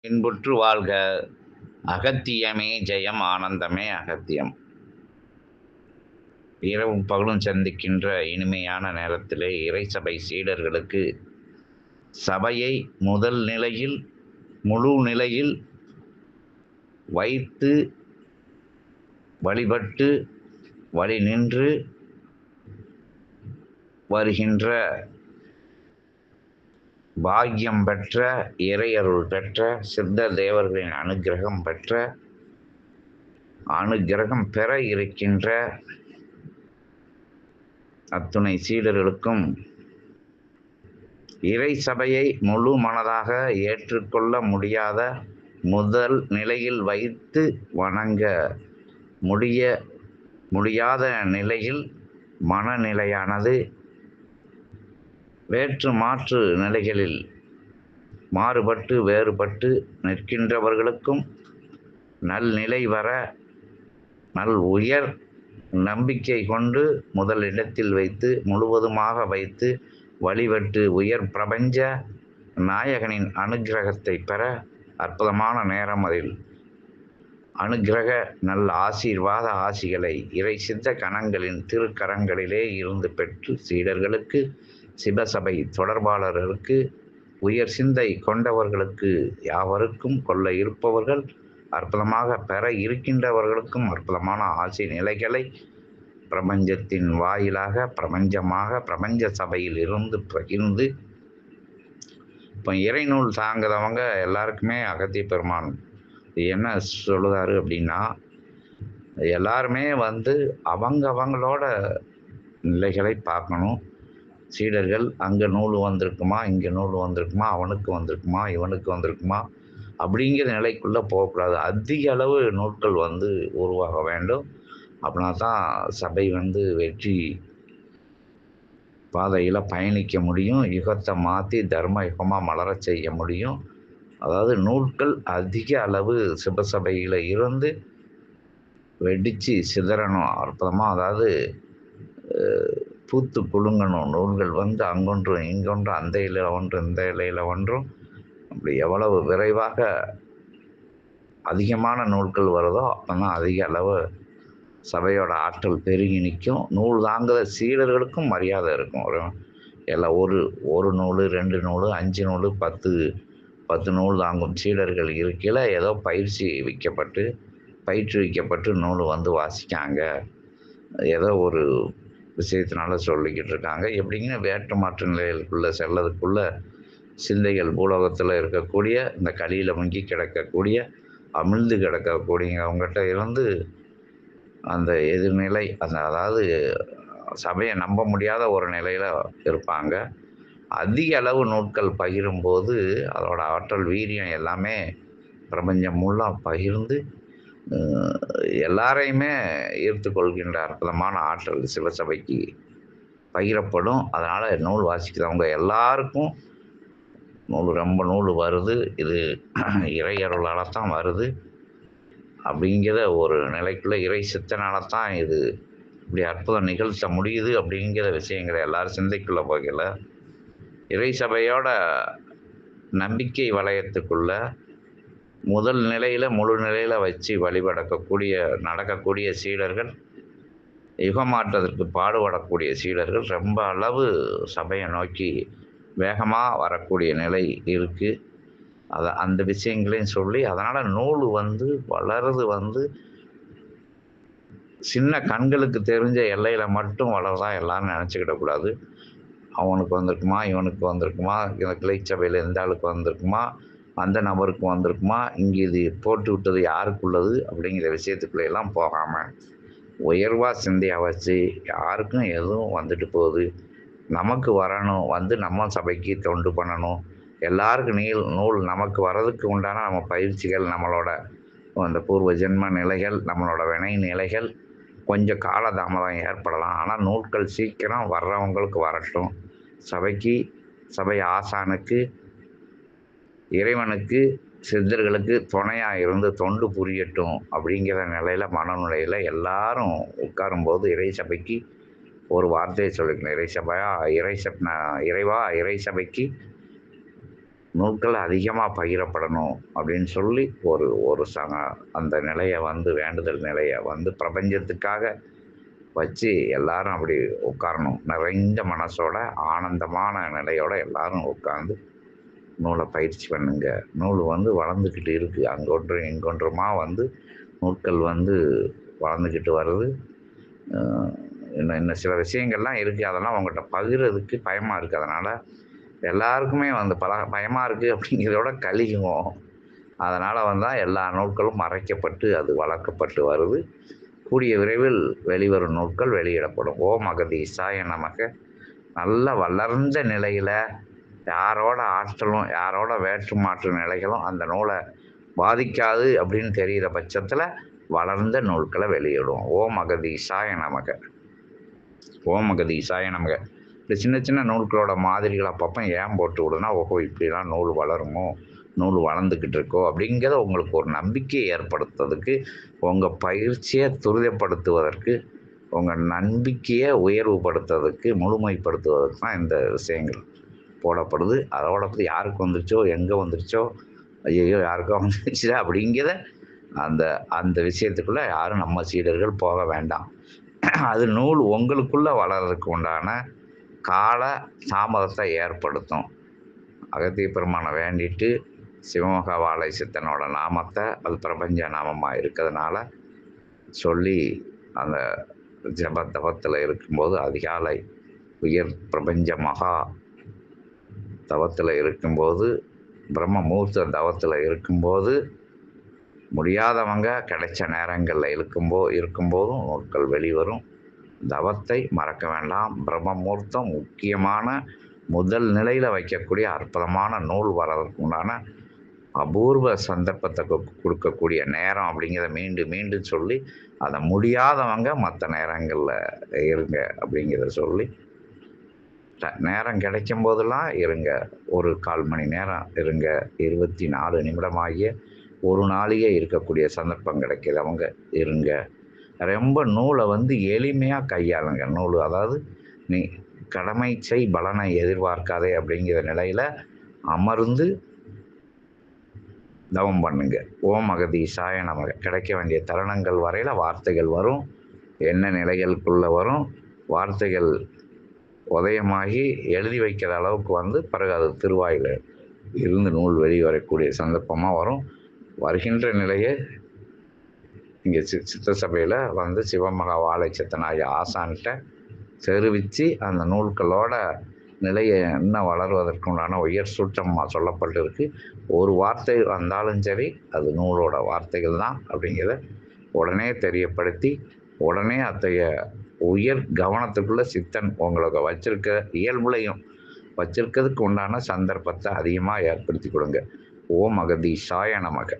இன்புற்று வாழ்க. அகத்தியமே ஜெயம், ஆனந்தமே அகத்தியம். இரவும் பகலும் சந்திக்கின்ற இனிமையான நேரத்திலே இறைசபை சீடர்களுக்கு சபையை முதல் நிலையில் முழு நிலையில் வைத்து வழிபட்டு வழி நின்று வருகின்ற பாக்கியம் பெற்ற, இறையருள் பெற்ற, சித்த தேவர்களின் அனுக்கிரகம் பெற இருக்கின்ற அத்துணை சீடர்களுக்கும் இறை சபையை முழு மனதாக ஏற்றுக்கொள்ள முடியாத, முதல் நிலையில் வைத்து வணங்க முடியாத நிலையில் மனநிலையானது வேற்று மாற்று நிலைகளில் மாறுபட்டு வேறுபட்டு நிற்கின்றவர்களுக்கும் நல்நிலை வர, உயர் நம்பிக்கை கொண்டு முதல் இடத்தில் வைத்து முழுவதுமாக வைத்து வழிபட்டு உயர் பிரபஞ்ச நாயகனின் அனுக்கிரகத்தை பெற அற்புதமான நேரம். அதில் அனுக்கிரக நல்ல ஆசீர்வாத ஆசிகளை இறை சித்த கணங்களின் திருக்கரங்களிலே இருந்து பெற்று சீடர்களுக்கு, சிவசபை தொடர்பாளர்களுக்கு, உயர் சிந்தை கொண்டவர்களுக்கு, யாவருக்கும் கொள்ள இருப்பவர்கள் அற்புதமாக பெற இருக்கின்றவர்களுக்கும் அற்புதமான ஆசி நிலைகளை பிரபஞ்சத்தின் வாயிலாக பிரபஞ்ச சபையில் இருந்து பகிர்ந்து, இப்போ இறைநூல் தாங்குறவங்க எல்லாருக்குமே அகத்திய பெருமான் என்ன சொல்லுதாரு அப்படின்னா, எல்லாருமே அவங்களோட நிலைகளை பார்க்கணும். சீடர்கள் அங்கே நூல் வந்திருக்குமா, இங்கே நூல் வந்திருக்குமா, அவனுக்கு வந்திருக்குமா, இவனுக்கு வந்திருக்குமா அப்படிங்கிற நிலைக்குள்ளே போகக்கூடாது. அதிக அளவு நூல்கள் உருவாக வேண்டும். அப்படின்னா தான் சபை வெற்றி பாதையில் பயணிக்க முடியும். யுகத்தை மாற்றி தர்ம யுகமாக மலர செய்ய முடியும். அதாவது நூல்கள் அதிக அளவு சிவசபையில் இருந்து வெடித்து சிதறணும். அற்புதமாக, அதாவது பூத்து குலுங்கணும். நூல்கள் அங்கொன்றும் இங்கொன்றும், அந்த இலையில் ஒன்றும் இந்த இலையில் ஒன்றும், அப்படி எவ்வளவு விரைவாக அதிகமான நூல்கள் வருதோ அப்போதான் அதிக அளவு சபையோட ஆற்றல் பெருகி நிற்கும். நூல் தாங்குகிற சீடர்களுக்கும் மரியாதை இருக்கும். எல்லாம் ஒரு நூல், 2 நூல், 5 நூல், 10 நூல் தாங்கும் சீடர்கள் இருக்கையில் ஏதோ பயிற்றுவிக்கப்பட்டு நூல் வாசிக்காங்க, ஏதோ ஒரு விஷயத்தினால சொல்லிக்கிட்டு இருக்காங்க. எப்படிங்கன்னா வேற்று மாற்று நிலைகளுக்குள்ளே செல்லதுக்குள்ள சிந்தைகள் பூலோகத்தில் இருக்கக்கூடிய, இந்த களியில் முங்கி கிடக்கக்கூடிய, அமிழ்ந்து கிடக்கக்கூடியவங்ககிட்ட இருந்து அந்த எதிர்நிலை, அதாவது சபையை நம்ப முடியாத ஒரு நிலையில் இருப்பாங்க. அதிக அளவு நூட்கள் பகிரும்போது அதோட ஆற்றல், வீரியம் எல்லாமே பிரபஞ்சம் முழுவதும் பகிர்ந்து எல்லாரையுமே ஈர்த்து கொள்கின்ற அற்புதமான ஆற்றல் சிவசபைக்கு பகிரப்படும். அதனால் நூல் வாசிக்கிறவங்க எல்லாருக்கும் ரொம்ப நூல் வருது. இது இறையருளால் தான் வருது அப்படிங்கிற ஒரு நிலைக்குள்ளே, இறை சித்தனால தான் இது இப்படி அற்புதம் நிகழ்த்த முடியுது அப்படிங்கிற விஷயங்களை எல்லாரும் சிந்தைக்குள்ளே போகல, இறை சபையோட நம்பிக்கை வளையத்துக்குள்ள முதல் நிலையில் முழு நிலையில் வச்சு நடக்கக்கூடிய சீடர்கள், யுகமாற்றத்திற்கு பாடுபடக்கூடிய சீடர்கள் ரொம்ப அளவு சபையை நோக்கி வேகமாக வரக்கூடிய நிலை இருக்குது. அந்த விஷயங்களையும் சொல்லி, அதனால் நூல் வளருது சின்ன கண்களுக்கு தெரிஞ்ச எல்லையில் மட்டும் வளரதான் எல்லாரும் நினச்சிக்கிடக்கூடாது. அவனுக்கு வந்திருக்குமா, இவனுக்கு வந்திருக்குமா, இந்த கிளை சபையில் எந்த ஆளுக்கு வந்திருக்குமா, அந்த நபருக்கு வந்திருக்குமா, இங்கே இது போட்டு விட்டது யாருக்குள்ளது அப்படிங்கிற விஷயத்துக்குள்ளெல்லாம் போகாமல் உயர்வாக சிந்தையாக வச்சு, யாருக்கும் எதுவும் வந்துட்டு போகுது, நமக்கு வரணும், நம்ம சபைக்கு தொண்டு பண்ணணும், எல்லாருக்கும் நூல் நமக்கு வர்றதுக்கு உண்டான நம்ம பயிற்சிகள், நம்மளோட அந்த பூர்வ ஜென்ம நிலைகள், நம்மளோட வினை நிலைகள் கொஞ்சம் காலதாமதம் ஏற்படலாம். ஆனால் நூல்கள் சீக்கிரம் வர்றவங்களுக்கு வரட்டும். சபை ஆசானுக்கு, இறைவனுக்கு, சித்தர்களுக்கு துணையாக இருந்து தொண்டு புரியட்டும் அப்படிங்கிற நிலையில், மனநிலையில் எல்லாரும் உட்காரும்போது இறை சபைக்கு ஒரு வார்த்தையை சொல்லிக்கணும். இறைவா, இறை சபைக்கு நூல்கள் அதிகமாக பகிரப்படணும் அப்படின்னு சொல்லி ஒரு ஒரு அந்த நிலையை வந்து வேண்டுதல் நிலையை வந்து பிரபஞ்சத்துக்காக வச்சு எல்லாரும் அப்படி உட்காரணும். நிறைந்த மனசோட ஆனந்தமான நிலையோட எல்லாரும் உட்காந்து நூலை பயிற்சி பண்ணுங்க. நூல் வந்து வளர்ந்துக்கிட்டு இருக்குது. அங்கொன்றும் இங்கொன்றுமா வந்து நூல்கள் வந்து வளர்ந்துக்கிட்டு வருது. இன்னும் இன்னும் சில விஷயங்கள்லாம் இருக்குது. அதெல்லாம் உங்கள்கிட்ட பகிர்றதுக்கு பயமாக இருக்குது. அதனால் எல்லாருக்குமே வந்து பயமாக இருக்குது அப்படிங்கிறதோட கலியும். அதனால் வந்தால் எல்லா நூல்களும் மறைக்கப்பட்டு அது வளர்க்கப்பட்டு வருது. கூடிய விரைவில் வெளிவரும் நூல்கள் வெளியிடப்படும். ஓம் அகதீசாய நமக. நல்ல வளர்ந்த நிலையில் யாரோட ஆற்றலும் யாரோட வேற்று மாற்று நிலைகளும் அந்த நூலை பாதிக்காது அப்படின்னு தெரிகிற பட்சத்தில் வளர்ந்த நூல்களை வெளியிடுவோம். ஓம் அகதீசாய நமக. ஓம் அகதீசாய நமக. இந்த சின்ன சின்ன நூல்களோட மாதிரிகளை அப்பப்போ ஏன் போட்டு விடுனா, ஓஹோ இப்படிலாம் நூல் வளருமோ, நூல் வளர்ந்துக்கிட்டு இருக்கோ அப்படிங்கிறத உங்களுக்கு ஒரு நம்பிக்கையை ஏற்படுத்துறதுக்கு, உங்கள் பயிற்சியை துரிதப்படுத்துவதற்கு, உங்கள் நம்பிக்கையை உயர்வுபடுத்துறதுக்கு, முழுமைப்படுத்துவதற்கு தான் இந்த விஷயங்கள் போடப்படுது. அதோட பற்றி யாருக்கு வந்துருச்சோ, எங்கே வந்துருச்சோ, ஐயோ யாருக்கோ வந்துருச்சு அப்படிங்கிற அந்த அந்த விஷயத்துக்குள்ளே யாரும் நம்ம சீடர்கள் போக வேண்டாம். அது நூல் உங்களுக்குள்ளே வளர்றதுக்கு உண்டான கால தாமதத்தை ஏற்படுத்தும். அகத்திய பெருமானை வேண்டிட்டு சிவமகா வாழை சித்தனோட நாமத்தை அது பிரபஞ்ச நாமமாக இருக்கிறதுனால சொல்லி அந்த ஜபத்தவத்தில் இருக்கும்போது அதிகாலை உயர் பிரபஞ்ச மகா தவத்தில் இருக்கும்போது பிரம்ம மூர்த்த தவத்தில் இருக்கும்போது முடியாதவங்க கிடைச்ச நேரங்களில் இருக்கும்போதும் நூல்கள் வெளிவரும். தவத்தை மறக்க வேண்டாம். பிரம்ம முகூர்த்தம் முக்கியமான முதல் நிலையில் வைக்கக்கூடிய அற்புதமான நூல் வர்றதுக்கு உண்டான அபூர்வ சந்தர்ப்பத்தை கொடுக்கக்கூடிய நேரம் அப்படிங்கிறத மீண்டும் மீண்டும் சொல்லி, அதை முடியாதவங்க மற்ற நேரங்களில் இருங்க அப்படிங்கிறத சொல்லி, நேரம் கிடைக்கும் போதெல்லாம் இருங்க. ஒரு 1/4 மணி நேரம் இருங்க. 24 நிமிடமாகிய ஒரு நாளையே இருக்கக்கூடிய சந்தர்ப்பம் கிடைக்கிறவங்க இருங்க. ரொம்ப நூலை வந்து எளிமையாக கையாளுங்க. நூல் அதாவது நீ கடமை செய் பலனை எதிர்பார்க்காதே அப்படிங்கிற நிலையில் அமர்ந்து தவம் பண்ணுங்க. ஓம் அகதீசாய நமக. கிடைக்க வேண்டிய தருணங்கள் வரையில் வார்த்தைகள் வரும். என்ன நிலைகளுக்குள்ளே வரும், வார்த்தைகள் உதயமாகி எழுதி வைக்கிற அளவுக்கு வந்து பிறகு அது திருவாயில் இருந்து நூல் வெளிவரக்கூடிய சந்தர்ப்பமாக வரும். வருகின்ற நிலையை இங்கே சித்த சபையில் வந்து சிவமகா வாழை சித்தனாகிய ஆசான்கிட்ட தெரிவித்து அந்த நூல்களோட நிலையை இன்னும் வளர்வதற்குண்டான உயர் சூற்றமாக சொல்லப்பட்டிருக்கு. ஒரு வார்த்தை வந்தாலும் சரி அது நூலோட வார்த்தைகள் தான் அப்படிங்கிறத உடனே தெரியப்படுத்தி, உடனே அத்தகைய உயர் கவனத்துக்குள்ளே சித்தன் உங்களுக்கு வச்சிருக்க இயல்புலையும் வச்சிருக்கிறதுக்கு உண்டான சந்தர்ப்பத்தை அதிகமாக ஏற்படுத்தி கொடுங்க. ஓம் அகதீசாய நமக.